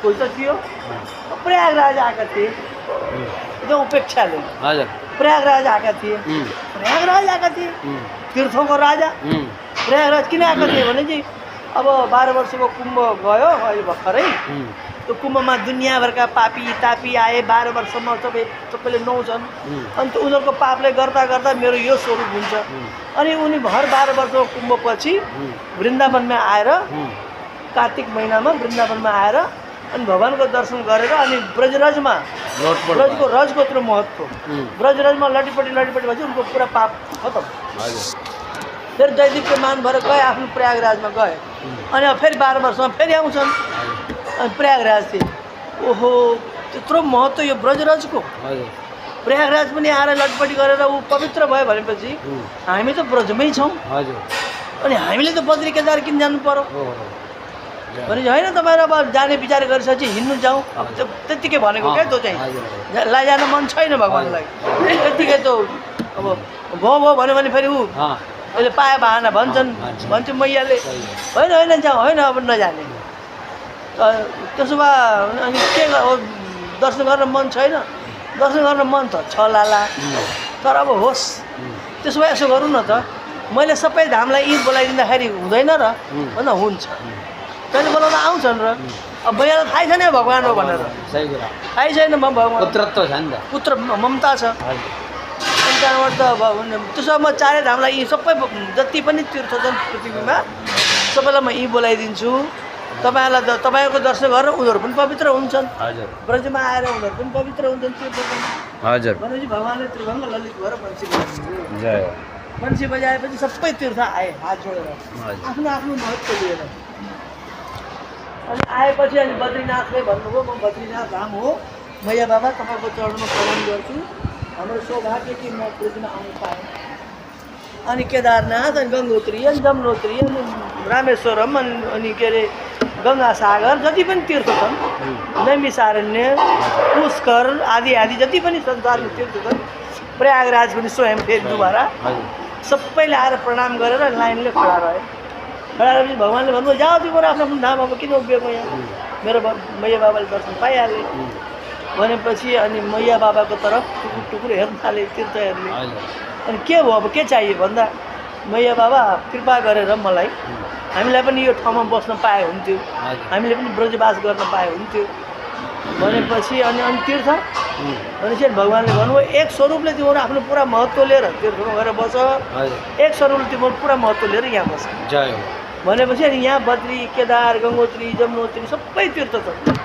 कोही त थियो प्रयागराज आएका थिए एकदम उपेक्षाले प्रयागराज आएका थिए प्रयागराज आएका थिए तीर्थों राजा प्रयागराज किन आएका थिए भने चाहिँ अब 12 वर्षको कुम्भ गयो अहिले भर्खरै त्यो कुम्भमा दुनियाँभरका पापी तापी आए 12 वर्षमा सबैले नुहाउँछन् अनि उनीहरूको पापले गर्दा गर्दा मेरो यो स्वरूप हुन्छ अनि उनी हर 12 वर्षको कुम्भपछि वृन्दावनमा आएर कार्तिक महिनामा वृन्दावनमा आएर अनि भगवानको दर्शन गरेर अनि ब्रजराजमा रजको यत्रो महत्त्व ब्रजराजमा लटीपटी भएपछि उनको पुरा पाप खतम फेरि दैदिप्यमान भएर गए आफ्नो प्रयागराजमा गए अनि फेरि 12 वर्षमा फेरि आउँछन् अनि प्रयागराज चाहिँ ओहो त्यत्रो महत्त्व यो ब्रजराजको प्रयागराज पनि आएर लटपटी गरेर ऊ पवित्र भयो भनेपछि हामी त ब्रजमै छौँ अनि हामीले त बद्री केदार किन जानु पर्यो भने होइन तपाईँहरू अब जाने विचार गरिसकेपछि हिँड्नु जाउँ अब त्यत्तिकै भनेको क्या त्यो चाहिँ लैजान मन छैन भगवान्लाई त्यत्तिकै त अब भयो भन्यो भने फेरि ऊ अहिले पाए बहाना भन्छ मैयाले होइन जाउँ होइन अब नजाने त्यसो भए अनि के दर्शन गर्न मन छैन दर्शन गर्न मन त छ लाला तर अब होस् त्यसो भए यसो गरौँ न त मैले सबै धामलाई ईद बोलाइदिँदाखेरि हुँदैन र भन्दा हुन्छ तैँले बोलाउँदा आउँछन् र अब मैयालाई थाहै छैन भगवान् हो भनेर थाहै छैन भगवान् पुत्रत्व छ नि त पुत्र ममता छ अनि त्यहाँबाट त अब त्यसो भए म चारै धामलाई यी सबै जति पनि तीर्थ छन् पृथ्वीमा सबैलाई म यी बोलाइदिन्छु तपाईँहरूलाई तपाईँहरूको दर्शन गरेर उनीहरू पनि पवित्र हुन्छन् ब्रजमा आएर उनीहरू पनि पवित्र हुन्छन् तीर्थ भनेपछि भगवान्ले त्रिभङ्ग ललित भएर बन्सी बजाएपछि सबै तीर्थ आए हात जोडेर आफ्नो आफ्नो महत्त्व लिएर अनि आएपछि अनि बद्रीनाथले भन्नुभयो म बद्रीनाथ धाम हो मैया बाबा तपाईँको चरणमा प्रणाम गर्छु हाम्रो सौभाग्य कि म पृथ्वीमा आउनु पाएँ अनि केदारनाथ अनि गङ्गोत्री अनि जमुनोत्री अनि रामेश्वरम अनि के अरे गङ्गा सागर जति पनि तीर्थ छन् नैमिसारण्य पुष्कर आदि जति पनि संसारमा तीर्थ छन् प्रयागराज पनि स्वयं फेरि दुबारा सबैले आएर प्रणाम गरेर लाइनले खडा रहे खडा रहेपछि भगवान्ले भन्नुभयो जाऊ तिम्रो आफ्नो आफ्नो धाम अब किन उभिएको यहाँ मेरो मैया बाबाले दर्शन पाइहाले भनेपछि अनि मैया बाबाको तरफ टुकुर हेर्न थाले तीर्थहरूले अनि के भयो अब के चाहियो भन्दा मैया बाबा कृपा गरेर मलाई हामीलाई पनि यो ठाउँमा बस्न पाए हुन्थ्यो हामीले पनि ब्रजवास गर्न पाए हुन्थ्यो भनेपछि अनि तीर्थ भनेपछि भगवान्ले भन्नुभयो एक स्वरूपले तिम्रो आफ्नो पुरा महत्त्व लिएर तीर्थमा गएर बस एक स्वरूपले तिम्रो पुरा महत्त्व लिएर यहाँ बस भनेपछि अनि यहाँ बद्री केदार गङ्गोत्री जमुनोत्री सबै तीर्थ छ